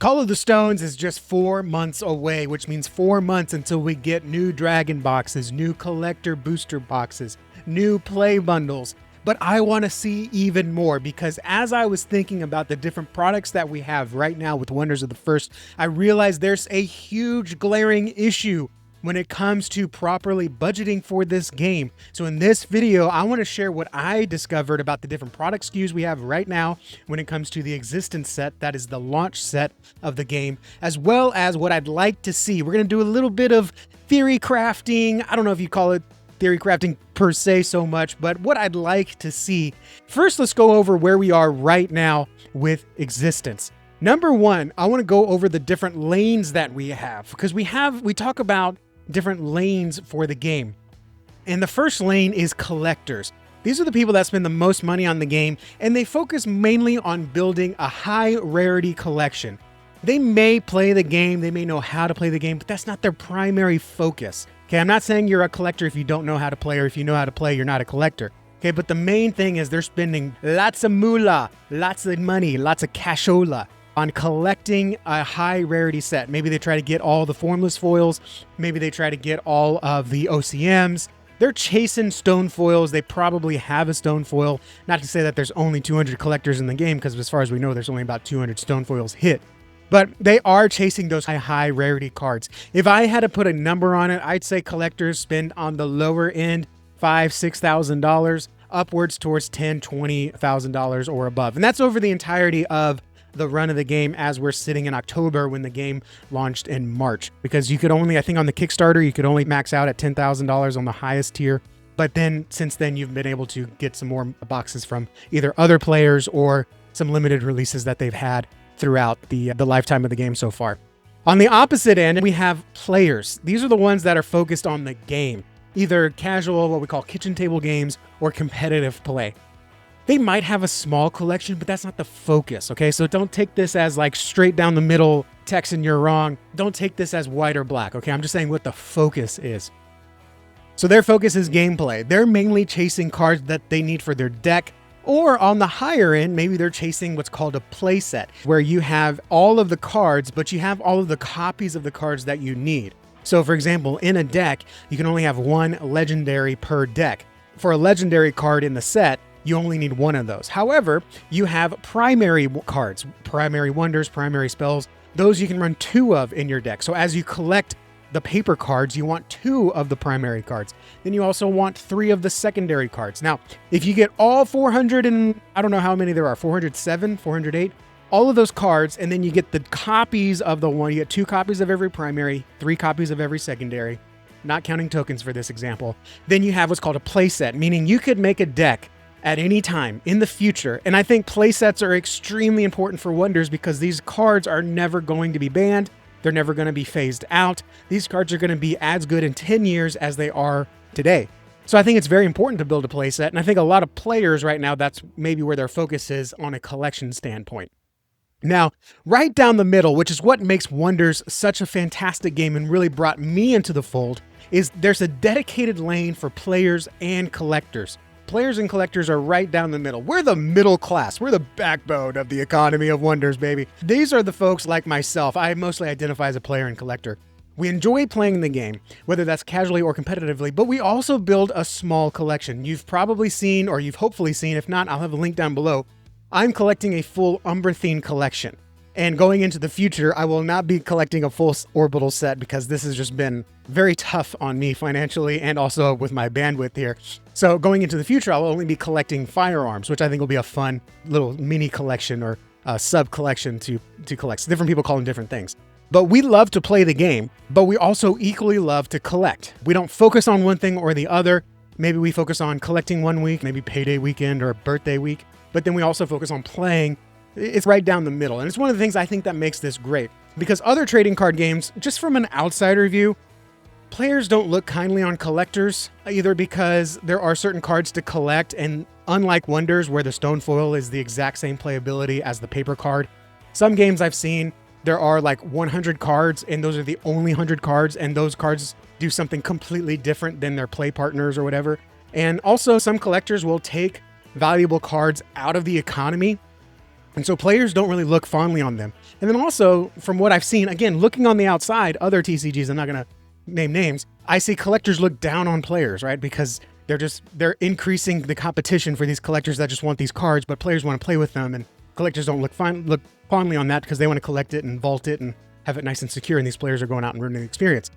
Call of the Stones is just 4 months away, which means 4 months until we get new Dragon boxes, new collector booster boxes, new play bundles. But I want to see even more, because as I was thinking about the different products that we have right now with Wonders of the First, I realized there's a huge glaring issue when it comes to properly budgeting for this game. So in this video, I want to share what I discovered about the different product SKUs we have right now when it comes to the existence set, that is the launch set of the game, as well as what I'd like to see. We're going to do a little bit of theory crafting. I don't know if you call it theory crafting per se so much, but what I'd like to see. First, let's go over where we are right now with existence. Number one, I want to go over the different lanes that we have, because we talk about different lanes for the game. And the first lane is collectors. These are the people that spend the most money on the game, and they focus mainly on building a high rarity collection. They may play the game, they may know how to play the game, but that's not their primary focus. Okay, I'm not saying you're a collector if you don't know how to play, or if you know how to play, you're not a collector. Okay, but the main thing is they're spending lots of moolah, lots of money, lots of cashola on collecting a high rarity set. Maybe they try to get all the formless foils. Maybe they try to get all of the OCMs. They're chasing stone foils. They probably have a stone foil. Not to say that there's only 200 collectors in the game, because as far as we know, there's only about 200 stone foils hit. But they are chasing those high rarity cards. If I had to put a number on it, I'd say collectors spend on the lower end $5,000-$6,000, upwards towards $10,000-$20,000 or above. And that's over the entirety of the run of the game, as we're sitting in October when the game launched in March. Because you could only, I think on the Kickstarter, you could only max out at $10,000 on the highest tier. But then since then, you've been able to get some more boxes from either other players or some limited releases that they've had throughout the lifetime of the game so far. On the opposite end, we have players. These are the ones that are focused on the game, either casual, what we call kitchen table games, or competitive play. They might have a small collection, but that's not the focus, okay? So don't take this as like straight down the middle, Texan, you're wrong. Don't take this as white or black, okay? I'm just saying what the focus is. So their focus is gameplay. They're mainly chasing cards that they need for their deck, or on the higher end, maybe they're chasing what's called a play set, where you have all of the cards, but you have all of the copies of the cards that you need. So for example, in a deck, you can only have one legendary per deck. For a legendary card in the set, you only need one of those. However, you have primary cards, primary wonders, primary spells. Those you can run 2 of in your deck. So as you collect the paper cards, you want 2 of the primary cards. Then you also want 3 of the secondary cards. Now, if you get all 400 and I don't know how many there are, 407, 408, all of those cards, and then you get the copies of the one, you get 2 copies of every primary, 3 copies of every secondary, not counting tokens for this example. Then you have what's called a play set, meaning you could make a deck at any time in the future. And I think playsets are extremely important for Wonders, because these cards are never going to be banned. They're never going to be phased out. These cards are going to be as good in 10 years as they are today. So I think it's very important to build a playset. And I think a lot of players right now, that's maybe where their focus is on a collection standpoint. Now, right down the middle, which is what makes Wonders such a fantastic game and really brought me into the fold, is there's a dedicated lane for players and collectors. Players and collectors are right down the middle. We're the middle class. We're the backbone of the economy of Wonders, baby. These are the folks like myself. I mostly identify as a player and collector. We enjoy playing the game, whether that's casually or competitively, but we also build a small collection. You've probably seen, or you've hopefully seen, if not, I'll have a link down below. I'm collecting a full Umbrathine collection. And going into the future, I will not be collecting a full orbital set, because this has just been very tough on me financially and also with my bandwidth here. So going into the future, I'll only be collecting firearms, which I think will be a fun little mini collection or sub collection to collect. So different people call them different things. But we love to play the game, but we also equally love to collect. We don't focus on one thing or the other. Maybe we focus on collecting one week, maybe payday weekend or birthday week, but then we also focus on playing. It's right down the middle. And it's one of the things I think that makes this great, because other trading card games, just from an outsider view, players don't look kindly on collectors, either because there are certain cards to collect, and unlike Wonders, where the stone foil is the exact same playability as the paper card, some games I've seen, there are like 100 cards, and those are the only 100 cards, and those cards do something completely different than their play partners or whatever. And also, some collectors will take valuable cards out of the economy And so players don't really look fondly on them. And then also, from what I've seen, again, looking on the outside, other TCGs, I'm not going to name names, I see collectors look down on players, right? Because they're increasing the competition for these collectors that just want these cards, but players want to play with them, and collectors don't look fondly on that because they want to collect it and vault it and have it nice and secure, and these players are going out and ruining the experience.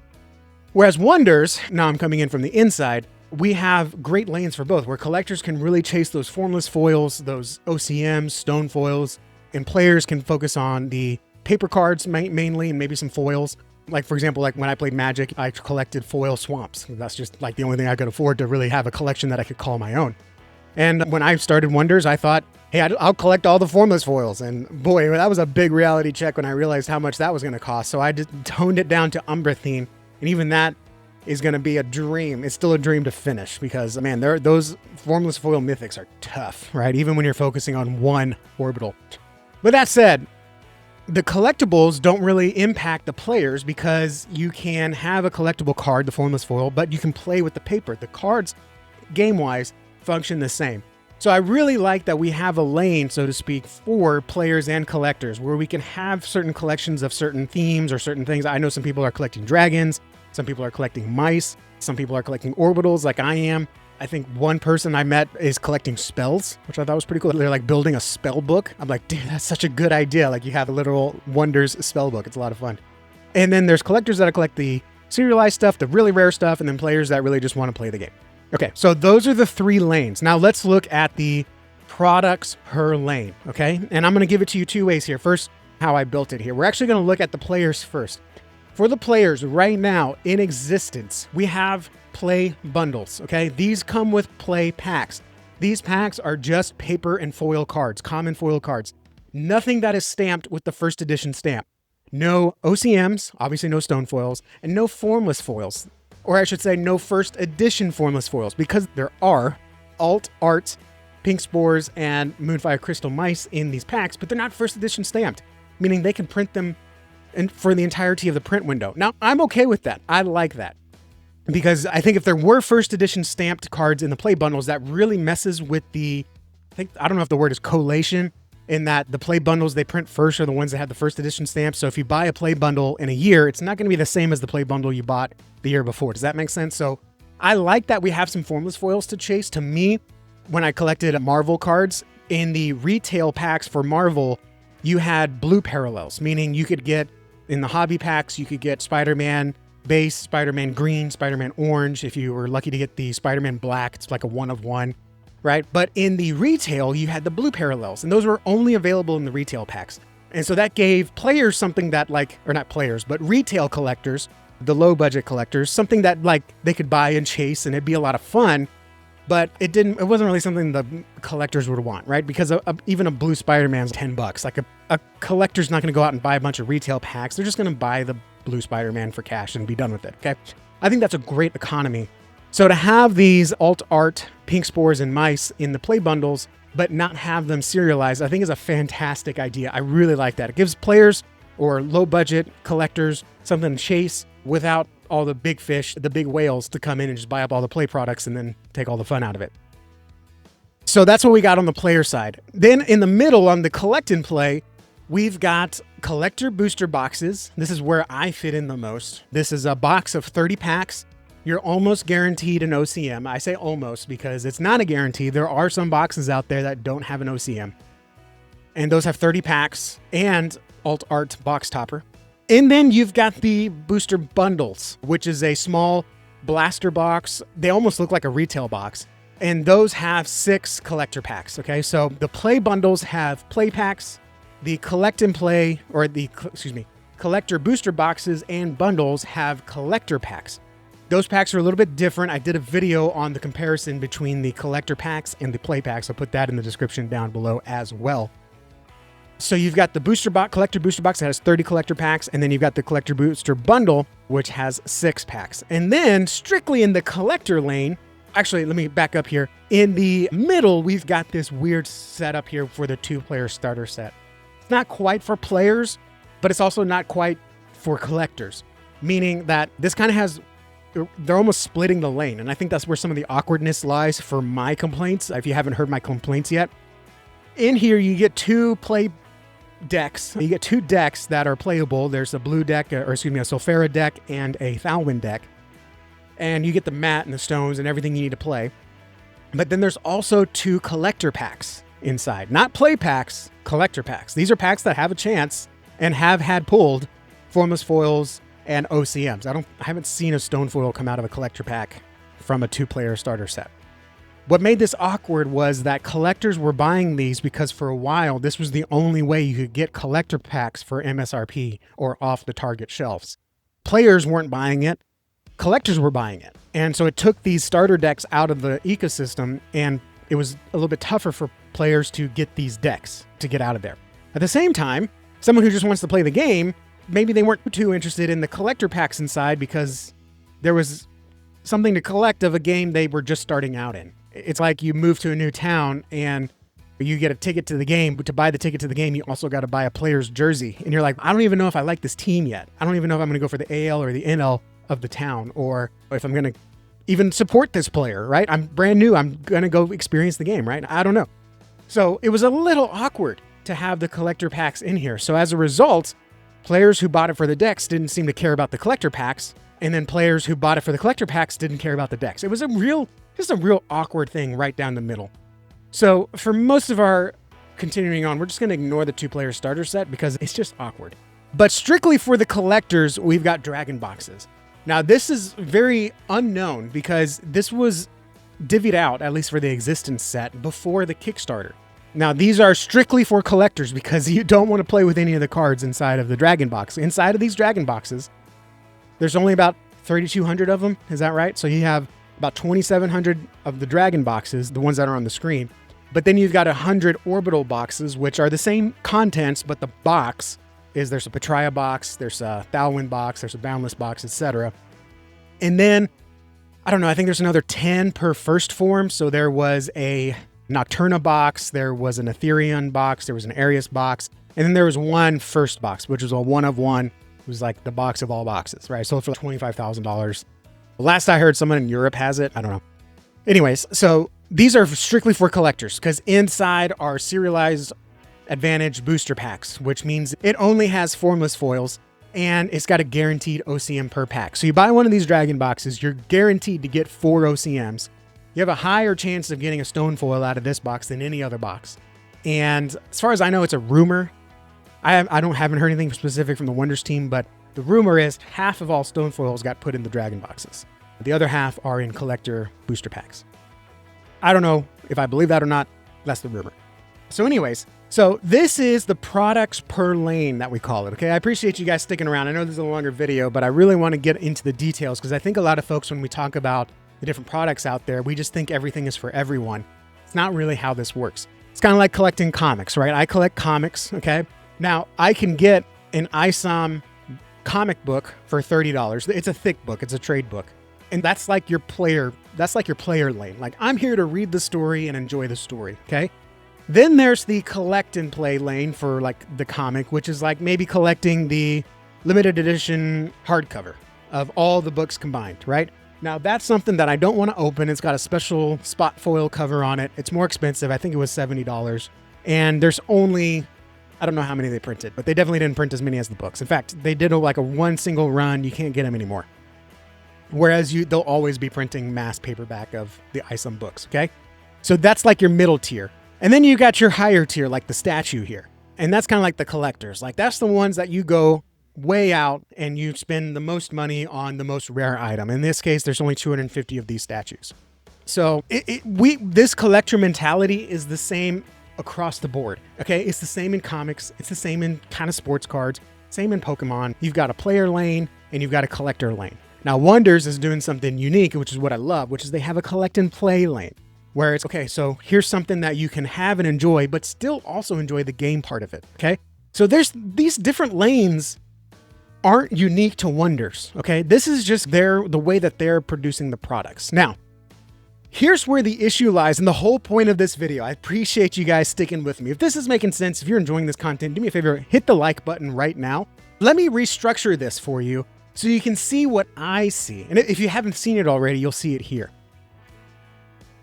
Whereas Wonders, now I'm coming in from the inside, we have great lanes for both, where collectors can really chase those formless foils, those OCMs, stone foils, and players can focus on the paper cards mainly, and maybe some foils. Like, for example, like when I played Magic, I collected foil swamps. That's just like the only thing I could afford to really have a collection that I could call my own. And when I started Wonders, I thought, hey, I'll collect all the formless foils. And boy, that was a big reality check when I realized how much that was going to cost. So I just toned it down to Umbrathine. And even that is going to be a dream. It's still a dream to finish because, man, those formless foil mythics are tough, right? Even when you're focusing on one orbital. With that said, the collectibles don't really impact the players because you can have a collectible card, the formless foil, but you can play with the paper. The cards, game-wise, function the same. So I really like that we have a lane, so to speak, for players and collectors where we can have certain collections of certain themes or certain things. I know some people are collecting dragons, some people are collecting mice, some people are collecting orbitals like I am. I think one person I met is collecting spells, which I thought was pretty cool. They're like building a spell book. I'm like, dude, that's such a good idea. Like you have a literal Wonders spell book. It's a lot of fun. And then there's collectors that collect the serialized stuff, the really rare stuff, and then players that really just want to play the game. Okay, so those are the 3 lanes. Now let's look at the products per lane, okay? And I'm going to give it to you 2 ways here. First, how I built it here. We're actually going to look at the players first. For the players right now in existence, we have play bundles, okay? These come with play packs. These packs are just paper and foil cards, common foil cards. Nothing that is stamped with the first edition stamp. No OCMs, obviously no stone foils, and no formless foils. Or I should say no first edition formless foils, because there are alt art, pink spores, and Moonfire crystal mice in these packs, but they're not first edition stamped, meaning they can print them for the entirety of the print window. Now, I'm okay with that. I like that. Because I think if there were first edition stamped cards in the play bundles, that really messes with I don't know if the word is collation, in that the play bundles they print first are the ones that have the first edition stamp. So if you buy a play bundle in a year, it's not going to be the same as the play bundle you bought the year before. Does that make sense? So I like that we have some formless foils to chase. To me, when I collected Marvel cards, in the retail packs for Marvel, you had blue parallels, meaning you could get, in the hobby packs, you could get Spider-Man base, Spider-Man green, Spider-Man orange. If you were lucky to get the Spider-Man black, it's like a 1 of 1, right? But in the retail, you had the blue parallels, and those were only available in the retail packs. And so that gave players something that or not players, but retail collectors, the low budget collectors, something that they could buy and chase, and it'd be a lot of fun. But it wasn't really something the collectors would want, right? Because even a blue Spider-Man's $10. Like a collector's not going to go out and buy a bunch of retail packs. They're just going to buy the blue Spider-Man for cash and be done with it, okay? I think that's a great economy. So to have these alt art, pink spores, and mice in the play bundles, but not have them serialized, I think is a fantastic idea. I really like that. It gives players or low budget collectors something to chase without all the big fish, the big whales to come in and just buy up all the play products and then take all the fun out of it. So that's what we got on the player side. Then in the middle on the collect and play, we've got collector booster boxes. This is where I fit in the most. This is a box of 30 packs. You're almost guaranteed an OCM. I say almost because it's not a guarantee. There are some boxes out there that don't have an OCM. And those have 30 packs and alt art box topper. And then you've got the booster bundles, which is a small blaster box. They almost look like a retail box. And those have 6 collector packs, okay? So the play bundles have play packs. The collect and play, or collector booster boxes and bundles have collector packs. Those packs are a little bit different. I did a video on the comparison between the collector packs and the play packs. I'll put that in the description down below as well. So you've got the collector booster box that has 30 collector packs, and then you've got the collector booster bundle, which has 6 packs. And then strictly in the collector lane, actually, let me back up here. In the middle, we've got this weird setup here for the 2-player starter set. It's not quite for players, but it's also not quite for collectors, meaning that this kind of they're almost splitting the lane. And I think that's where some of the awkwardness lies for my complaints. If you haven't heard my complaints yet, In here, you get two play decks. You get two decks that are playable. There's a blue deck, a Sulfera deck and a Thalwyn deck. And you get the mat and the stones and everything you need to play. But then there's also two collector packs inside. Not play packs, collector packs. These are packs that have a chance and have had pulled formless foils and OCMs. I haven't seen a stone foil come out of a collector pack from a 2-player starter set. What made this awkward was that collectors were buying these because for a while, this was the only way you could get collector packs for MSRP or off the Target shelves. Players weren't buying it. Collectors were buying it. And so it took these starter decks out of the ecosystem, and it was a little bit tougher for players to get these decks to get out of there. At the same time, someone who just wants to play the game, maybe they weren't too interested in the collector packs inside because there was something to collect of a game they were just starting out in. It's like you move to a new town and you get a ticket to the game, but to buy the ticket to the game, you also got to buy a player's jersey. And you're like, I don't even know if I like this team yet. I don't even know if I'm going to go for the AL or the NL of the town, or if I'm going to even support this player, right? I'm brand new. I'm going to go experience the game, right? I don't know. So it was a little awkward to have the collector packs in here. So as a result, players who bought it for the decks didn't seem to care about the collector packs. And then players who bought it for the collector packs didn't care about the decks. It was just a real awkward thing right down the middle. So for most of our continuing on, we're just going to ignore the 2-player starter set because it's just awkward. But strictly for the collectors, we've got Dragon Boxes. Now, this is very unknown because this was divvied out, at least for the existence set, before the Kickstarter. Now, these are strictly for collectors because you don't want to play with any of the cards inside of the Dragon Box. Inside of these Dragon Boxes, there's only about 3,200 of them. Is that right? So you have about 2,700 of the Dragon Boxes, the ones that are on the screen. But then you've got 100 orbital boxes, which are the same contents, but the box is there's a Patria box, there's a Thalwyn box, there's a Boundless box, etc. And then, I don't know, I think there's another 10 per first form. So there was a Nocturna box, there was an Ethereum box, there was an Arius box, and then there was one first box, which was a one of one. It was like the box of all boxes, right? Sold for $25,000. Last I heard, someone in Europe has it. I don't know. Anyways, so these are strictly for collectors because inside are serialized Advantage booster packs, which means it only has formless foils and it's got a guaranteed OCM per pack. So you buy one of these Dragon Boxes, you're guaranteed to get 4 OCMs. You have a higher chance of getting a stone foil out of this box than any other box. And as far as I know, it's a rumor. I haven't heard anything specific from the Wonders team, but the rumor is half of all stone foils got put in the Dragon Boxes. The other half are in collector booster packs. I don't know if I believe that or not. That's the rumor. So anyways, so this is the products per lane that we call it, okay? I appreciate you guys sticking around. I know this is a longer video, but I really want to get into the details because I think a lot of folks, when we talk about the different products out there, we just think everything is for everyone. It's not really how this works. It's kind of like collecting comics, right? I collect comics, okay? Now, I can get an ISOM comic book for $30. It's a thick book. It's a trade book. And that's like your player lane. Like, I'm here to read the story and enjoy the story, okay? Then there's the collect and play lane for like the comic, which is like maybe collecting the limited edition hardcover of all the books combined, right? Now that's something that I don't want to open. It's got a special spot foil cover on it. It's more expensive. I think it was $70. And there's only, I don't know how many they printed, but they definitely didn't print as many as the books. In fact, they did like a one single run. You can't get them anymore. Whereas they'll always be printing mass paperback of the ISOM books, okay? So that's like your middle tier. And then you got your higher tier, like the statue here. And that's kind of like the collectors. Like that's the ones that you go way out and you spend the most money on the most rare item. In this case, there's only 250 of these statues. So this collector mentality is the same across the board. Okay, it's the same in comics. It's the same in kind of sports cards. Same in Pokemon. You've got a player lane and you've got a collector lane. Now Wonders is doing something unique, which is what I love, which is they have a collect and play lane. Where it's, okay, so here's something that you can have and enjoy, but still also enjoy the game part of it, okay? So there's these different lanes aren't unique to Wonders, okay? This is just the way that they're producing the products. Now, here's where the issue lies, and the whole point of this video. I appreciate you guys sticking with me. If this is making sense, if you're enjoying this content, do me a favor, hit the like button right now. Let me restructure this for you so you can see what I see. And if you haven't seen it already, you'll see it here.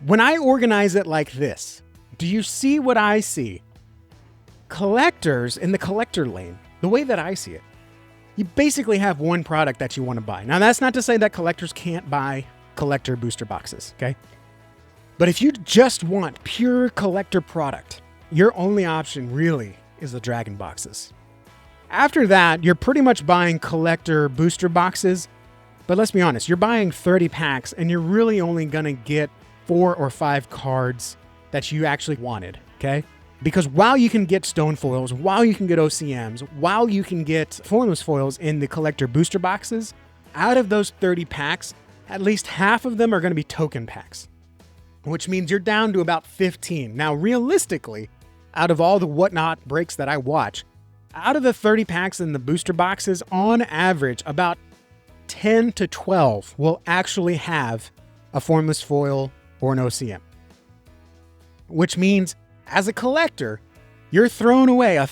When I organize it like this, do you see what I see? Collectors in the collector lane, the way that I see it, you basically have one product that you want to buy. Now, that's not to say that collectors can't buy collector booster boxes, okay? But if you just want pure collector product, your only option really is the Dragon boxes. After that, you're pretty much buying collector booster boxes, but let's be honest, you're buying 30 packs and you're really only gonna get 4 or 5 cards that you actually wanted, okay? Because while you can get stone foils, while you can get OCMs, while you can get formless foils in the collector booster boxes, out of those 30 packs, at least half of them are gonna be token packs, which means you're down to about 15. Now, realistically, out of all the Whatnot breaks that I watch, out of the 30 packs in the booster boxes, on average, about 10 to 12 will actually have a formless foil or an OCM. Which means, as a collector, you're throwing away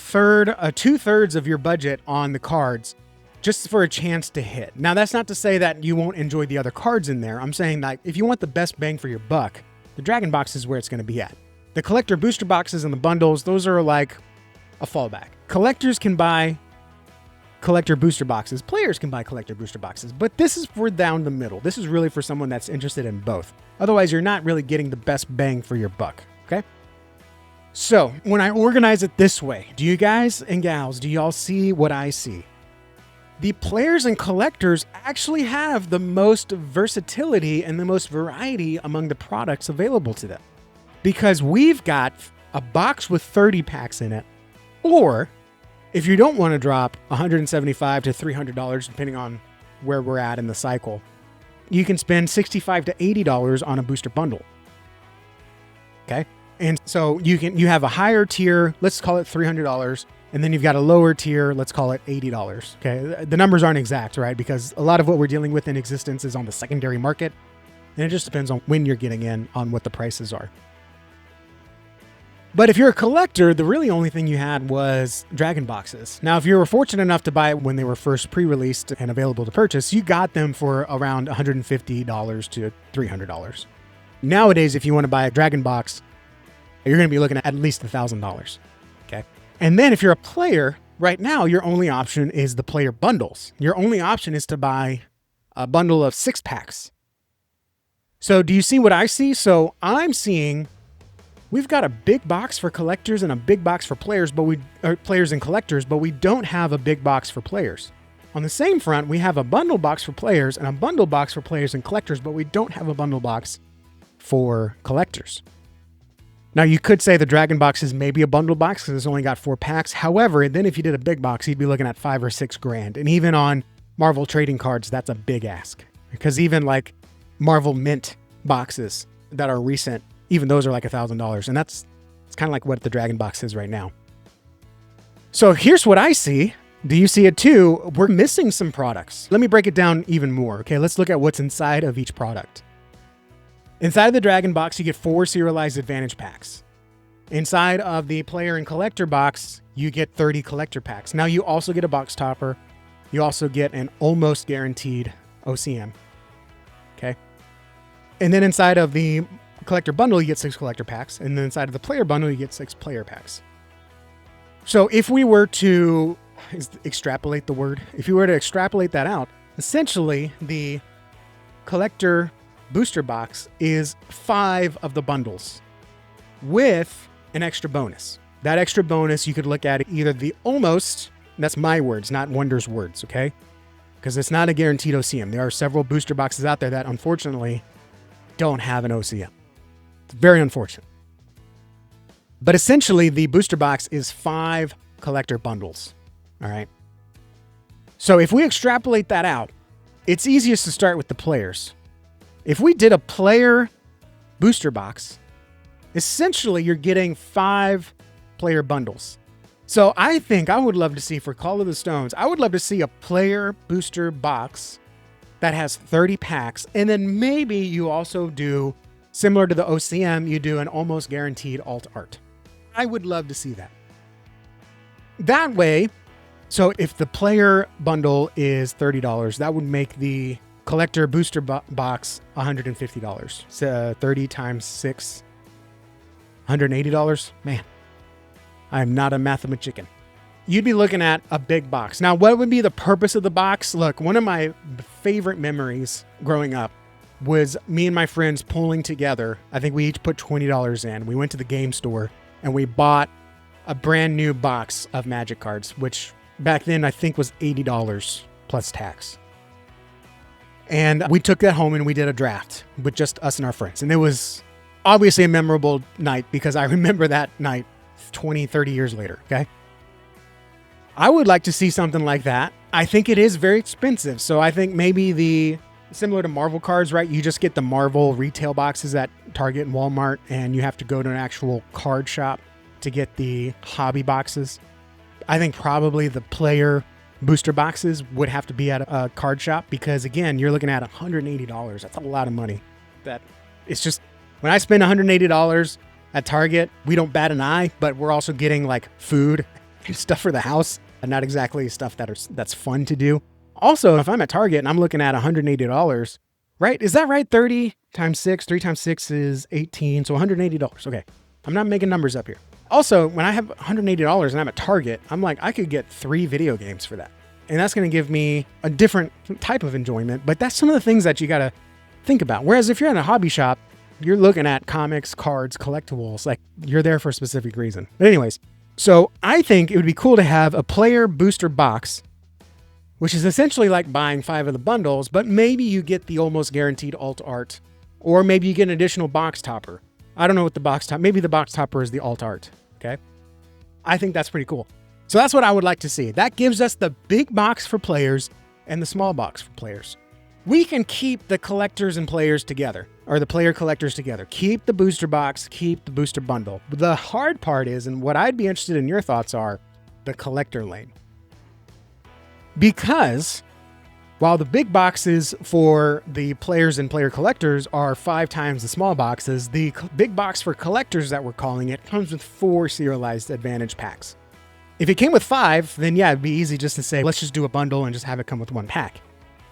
two-thirds of your budget on the cards just for a chance to hit. Now, that's not to say that you won't enjoy the other cards in there. I'm saying that if you want the best bang for your buck, the Dragon box is where it's going to be at. The collector booster boxes and the bundles, those are like a fallback. Collectors can buy collector booster boxes. Players can buy collector booster boxes, but this is for down the middle. This is really for someone that's interested in both. Otherwise, you're not really getting the best bang for your buck, okay? So, when I organize it this way, do you guys and gals, do y'all see what I see? The players and collectors actually have the most versatility and the most variety among the products available to them. Because we've got a box with 30 packs in it, or if you don't want to drop $175 to $300, depending on where we're at in the cycle, you can spend $65 to $80 on a booster bundle. Okay? And so you have a higher tier, let's call it $300, and then you've got a lower tier, let's call it $80. Okay? The numbers aren't exact, right? Because a lot of what we're dealing with in existence is on the secondary market, and it just depends on when you're getting in on what the prices are. But if you're a collector, the really only thing you had was Dragon boxes. Now, if you were fortunate enough to buy it when they were first pre-released and available to purchase, you got them for around $150 to $300. Nowadays, if you want to buy a Dragon box, you're going to be looking at least $1,000. Okay. And then if you're a player, right now, your only option is the player bundles. Your only option is to buy a bundle of 6 packs. So do you see what I see? So I'm seeing we've got a big box for collectors and a big box for players, players and collectors, but we don't have a big box for players. On the same front, we have a bundle box for players and a bundle box for players and collectors, but we don't have a bundle box for collectors. Now, you could say the Dragon box is maybe a bundle box because it's only got 4 packs. However, then if you did a big box, you'd be looking at $5 or $6 grand. And even on Marvel trading cards, that's a big ask. Because even like Marvel Mint boxes that are recent, even those are like $1,000. And it's kind of like what the Dragon box is right now. So here's what I see. Do you see it too? We're missing some products. Let me break it down even more. Okay, let's look at what's inside of each product. Inside of the Dragon box, you get 4 serialized advantage packs. Inside of the player and collector box, you get 30 collector packs. Now you also get a box topper. You also get an almost guaranteed OCM. Okay. And then inside of the collector bundle, you get 6 collector packs. And then inside of the player bundle, you get 6 player packs. So if we were to extrapolate the word, if you were to extrapolate that out, essentially the collector booster box is 5 of the bundles with an extra bonus. That extra bonus, you could look at either the almost, that's my words, not Wonder's words, okay? Because it's not a guaranteed OCM. There are several booster boxes out there that unfortunately don't have an OCM. It's very unfortunate. But essentially, the booster box is 5 collector bundles, all right? So if we extrapolate that out, it's easiest to start with the players. If we did a player booster box, essentially you're getting 5 player bundles. So I think I would love to see for Call of the Stones, I would love to see a player booster box that has 30 packs. And then maybe you also do, similar to the OCM, you do an almost guaranteed alt art. I would love to see that. That way, so if the player bundle is $30, that would make the collector booster box $150. So 30 times 6, $180? Man, I'm not a mathematician. You'd be looking at a big box. Now, what would be the purpose of the box? Look, one of my favorite memories growing up was me and my friends pulling together. I think we each put $20 in. We went to the game store and we bought a brand new box of Magic cards, which back then I think was $80 plus tax. And we took that home and we did a draft with just us and our friends. And it was obviously a memorable night because I remember that night 20, 30 years later, okay? I would like to see something like that. I think it is very expensive. So I think maybe similar to Marvel cards, right? You just get the Marvel retail boxes at Target and Walmart, and you have to go to an actual card shop to get the hobby boxes. I think probably the player booster boxes would have to be at a card shop because, again, you're looking at $180. That's a lot of money. That it's just, when I spend $180 at Target, we don't bat an eye, but we're also getting like food and stuff for the house. And not exactly stuff that's fun to do. Also, if I'm at Target and I'm looking at $180, right? Is that right? 30 times 6, 3 times 6 is 18. So $180. Okay. I'm not making numbers up here. Also, when I have $180 and I'm at Target, I'm like, I could get 3 video games for that. And that's going to give me a different type of enjoyment. But that's some of the things that you got to think about. Whereas if you're in a hobby shop, you're looking at comics, cards, collectibles, like you're there for a specific reason. But anyways, so I think it would be cool to have a player booster box, which is essentially like buying 5 of the bundles, but maybe you get the almost guaranteed alt art, or maybe you get an additional box topper. I don't know what the box top, maybe the box topper is the alt art. Okay. I think that's pretty cool. So that's what I would like to see. That gives us the big box for players and the small box for players. We can keep the collectors and players together, or the player collectors together. Keep the booster box, keep the booster bundle. The hard part is, and what I'd be interested in your thoughts are, the collector lane. Because while the big boxes for the players and player collectors are 5 times the small boxes, the big box for collectors that we're calling it comes with 4 serialized advantage packs. If it came with 5, then yeah, it'd be easy just to say, let's just do a bundle and just have it come with 1 pack.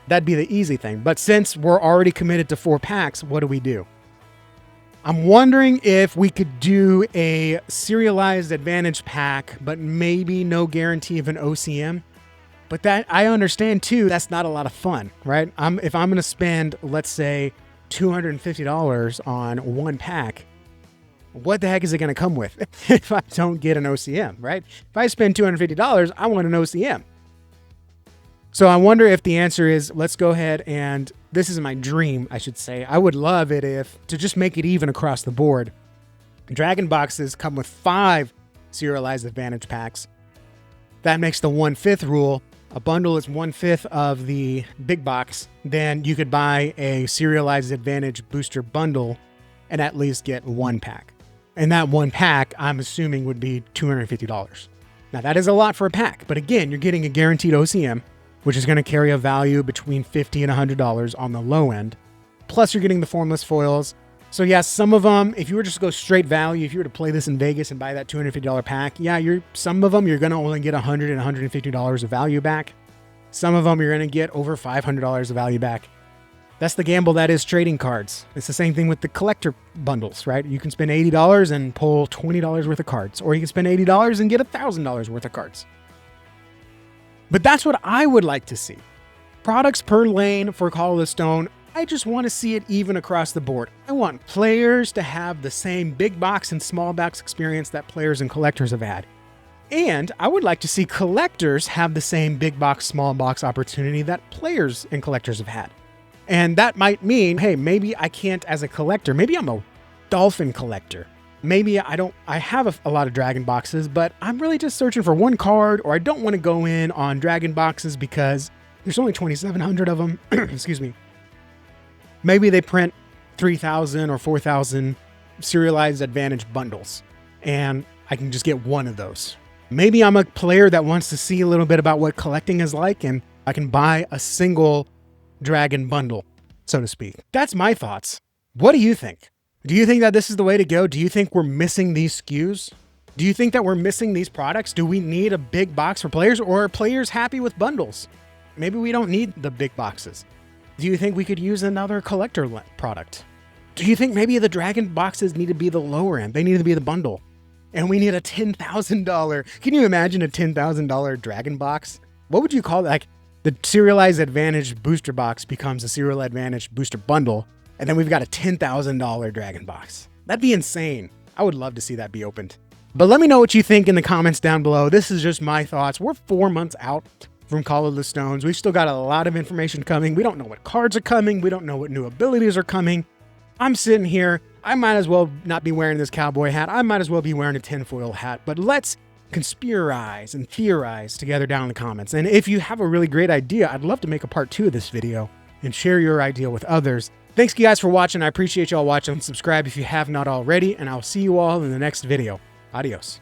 That'd be the easy thing. But since we're already committed to 4 packs, what do? I'm wondering if we could do a serialized advantage pack, but maybe no guarantee of an OCM. But that, I understand too, that's not a lot of fun, right? If I'm going to spend, let's say, $250 on 1 pack, what the heck is it going to come with if I don't get an OCM, right? If I spend $250, I want an OCM. So I wonder if the answer is, let's go ahead and, this is my dream, I should say. I would love it if, to just make it even across the board, Dragon boxes come with 5 serialized advantage packs. That makes the 1/5 rule. A bundle is 1/5 of the big box. Then you could buy a serialized advantage booster bundle and at least get 1 pack. And that 1 pack, I'm assuming, would be $250. Now that is a lot for a pack, but again, you're getting a guaranteed OCM, which is going to carry a value between $50 and $100 on the low end. Plus you're getting the formless foils. So yeah, some of them, if you were just to go straight value, if you were to play this in Vegas and buy that $250 pack, yeah, some of them you're going to only get $100 and $150 of value back. Some of them you're going to get over $500 of value back. That's the gamble that is trading cards. It's the same thing with the collector bundles, right? You can spend $80 and pull $20 worth of cards, or you can spend $80 and get $1,000 worth of cards. But that's what I would like to see. Products per lane for Call of the Stone. I just want to see it even across the board. I want players to have the same big box and small box experience that players and collectors have had. And I would like to see collectors have the same big box, small box opportunity that players and collectors have had. And that might mean, hey, maybe I can't as a collector. Maybe I'm a dolphin collector. Maybe I have a lot of dragon boxes, but I'm really just searching for 1 card, or I don't want to go in on dragon boxes because there's only 2,700 of them. Excuse me. Maybe they print 3,000 or 4,000 serialized advantage bundles, and I can just get 1 of those. Maybe I'm a player that wants to see a little bit about what collecting is like, and I can buy a single dragon bundle, so to speak. That's my thoughts. What do you think? Do you think that this is the way to go? Do you think we're missing these SKUs? Do you think that we're missing these products? Do we need a big box for players, or are players happy with bundles? Maybe we don't need the big boxes. Do you think we could use another collector product? Do you think maybe the Dragon boxes need to be the lower end? They need to be the bundle. And we need a $10,000. Can you imagine a $10,000 Dragon box? What would you call that? Like the Serialized Advantage booster box becomes a Serial Advantage booster bundle. And then we've got a $10,000 Dragon box. That'd be insane. I would love to see that be opened. But let me know what you think in the comments down below. This is just my thoughts. We're 4 months out from Call of the Stones. We've still got a lot of information coming. We don't know what cards are coming. We don't know what new abilities are coming. I'm sitting here. I might as well not be wearing this cowboy hat. I might as well be wearing a tinfoil hat. But let's conspirize and theorize together down in the comments. And if you have a really great idea, I'd love to make a part 2 of this video and share your idea with others. Thanks guys for watching. I appreciate y'all watching. Subscribe if you have not already, and I'll see you all in the next video. Adios.